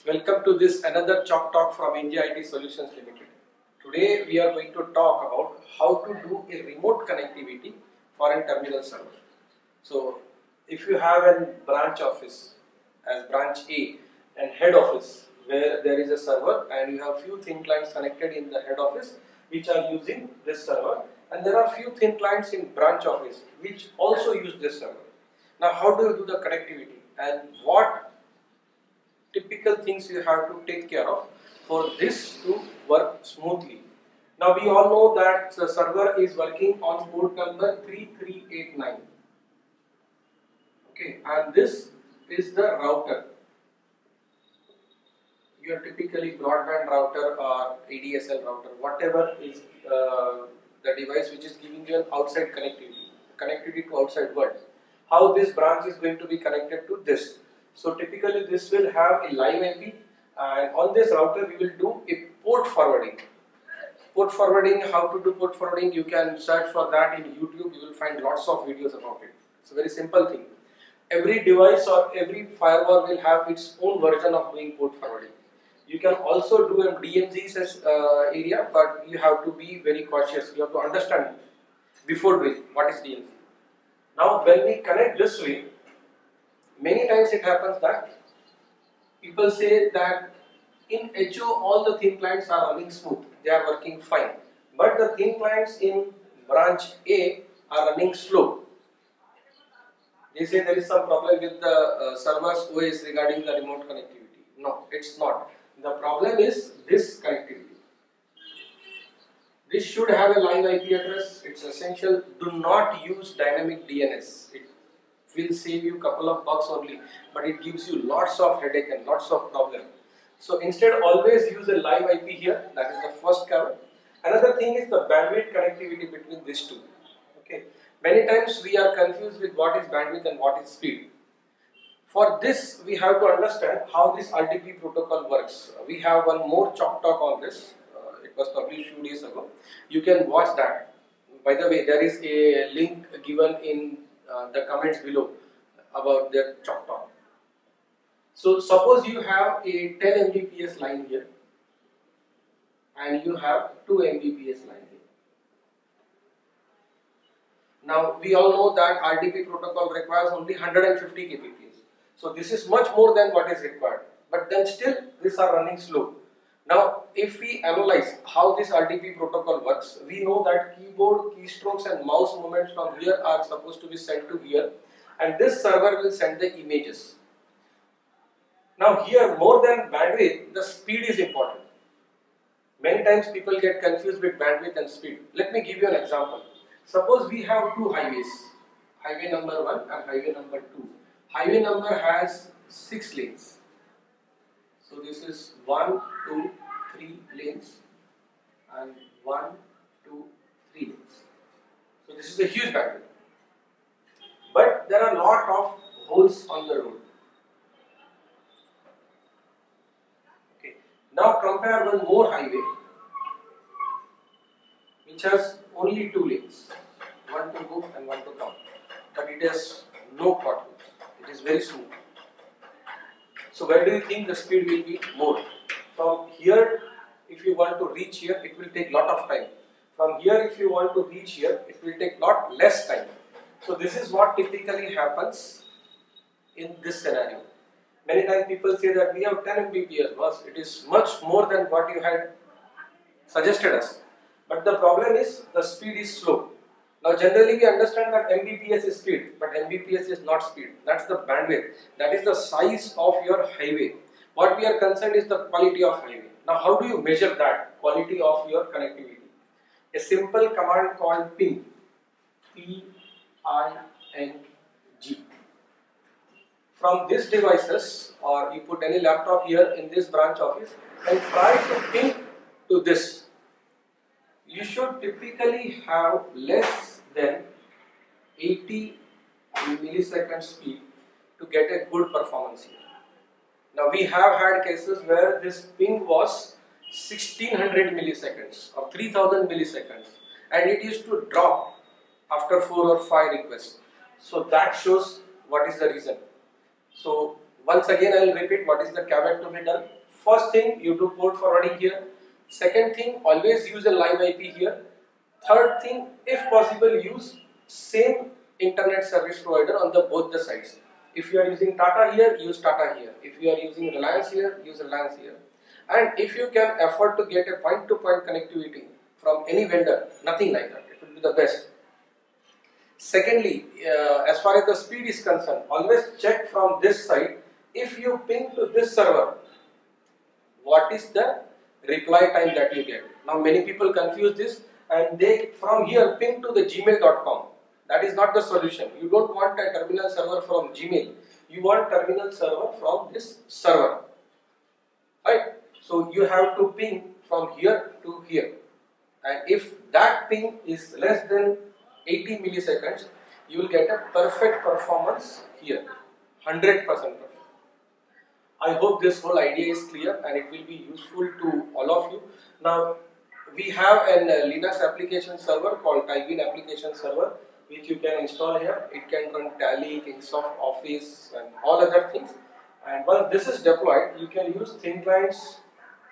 Welcome to this another Chalk Talk from NJIT Solutions Limited. Today we are going to talk about how to do a remote connectivity for a terminal server. So if you have a branch office as branch A and head office where there is a server and you have few thin clients connected in the head office which are using this server, and there are few thin clients in branch office which also use this server. Now how do you do the connectivity and what typical things you have to take care of for this to work smoothly? Now we all know that the server is working on port number 3389. Okay, and this is the router. Your typically broadband router or ADSL router, whatever is the device which is giving you an outside connectivity to outside world. How this branch is going to be connected to this? So typically this will have a live IP, and on this router we will do a port forwarding. Port forwarding, how to do port forwarding, you can search for that in YouTube, you will find lots of videos about it. It's a very simple thing. Every device or every firewall will have its own version of doing port forwarding. You can also do a DMZ area, but you have to be very cautious. You have to understand before doing what is DMZ. Now when we connect this way, many times it happens that people say that in HO all the thin clients are running smooth, they are working fine, but the thin clients in branch A are running slow. They say there is some problem with the server's OS regarding the remote connectivity. No, it's not. The problem is this connectivity. This should have a live IP address. It's essential. Do not use dynamic DNS. It will save you couple of bucks only, but it gives you lots of headache and lots of problem. So instead, always use a live IP here. That is the first cover. Another thing is the bandwidth connectivity between these two. Okay. Many times we are confused with what is bandwidth and what is speed. For this, we have to understand how this RDP protocol works. We have one more Chalk Talk on this. It was published few days ago. You can watch that. By the way, there is a link given in the comments below about the Chalk Talk. So suppose you have a 10 Mbps line here and you have 2 Mbps line here. Now we all know that RDP protocol requires only 150 kbps. So this is much more than what is required, but then still these are running slow. Now if we analyze how this RDP protocol works, we know that keyboard, keystrokes and mouse movements from here are supposed to be sent to here, and this server will send the images. Now here, more than bandwidth, the speed is important. Many times people get confused with bandwidth and speed. Let me give you an example. Suppose we have two highways, highway number 1 and highway number 2. Highway number has 6 lanes. So this is 1, 2, 3 lanes and 1, 2, 3 lanes. So this is a huge bandwidth. But there are a lot of holes on the road. Okay. Now compare one more highway which has only 2 lanes, one to go and one to come, but it has no potholes. It is very smooth. So where do you think the speed will be more? From here, if you want to reach here, it will take lot of time. From here, if you want to reach here, it will take lot less time. So this is what typically happens in this scenario. Many times people say that we have 10 Mbps, but it is much more than what you had suggested us. But the problem is the speed is slow. Now generally we understand that Mbps is speed, but Mbps is not speed. That's the bandwidth. That is the size of your highway. What we are concerned is the quality of highway. Now how do you measure that quality of your connectivity? A simple command called ping, P-I-N-G. From these devices, or you put any laptop here in this branch office and try to ping to this. You should typically have less than 80 millisecond speed to get a good performance here. Now we have had cases where this ping was 1600 milliseconds or 3000 milliseconds, and it used to drop after 4 or 5 requests. So that shows what is the reason. So Once again, I will repeat what is the caveat to be done. First thing, you do port forwarding here. Second thing, always use a live IP here. Third thing, if possible, use same internet service provider on the both the sides. If you are using Tata here, use Tata here. If you are using Reliance here, use Reliance here. And if you can afford to get a point-to-point connectivity from any vendor, nothing like that, it will be the best. Secondly, as far as the speed is concerned, always check from this side. If you ping to this server, what is the reply time that you get? Now many people confuse this and they from here ping to the gmail.com. That is not the solution. You don't want a terminal server from Gmail. You want terminal server from this server. Right? So you have to ping from here to here. And if that ping is less than 80 milliseconds, you will get a perfect performance here. 100% perfect. I hope this whole idea is clear and it will be useful to all of you. Now, we have a Linux application server called Tybean application server, which you can install here. It can run Tally, Kingsoft Office and all other things. And once this is deployed, you can use thin clients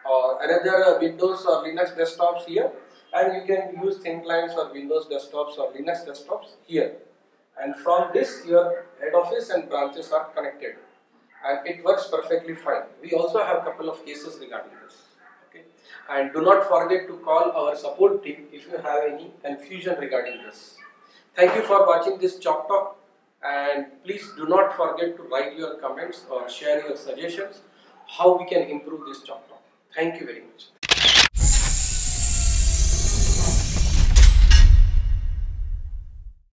or another Windows or Linux desktops here, and you can use thin clients or Windows desktops or Linux desktops here. And from this, your head office and branches are connected, and it works perfectly fine. We also have a couple of cases regarding this. Okay, and do not forget to call our support team if you have any confusion regarding this. Thank you for watching this Chalk Talk, and please do not forget to write your comments or share your suggestions how we can improve this Chalk Talk. Thank you very much.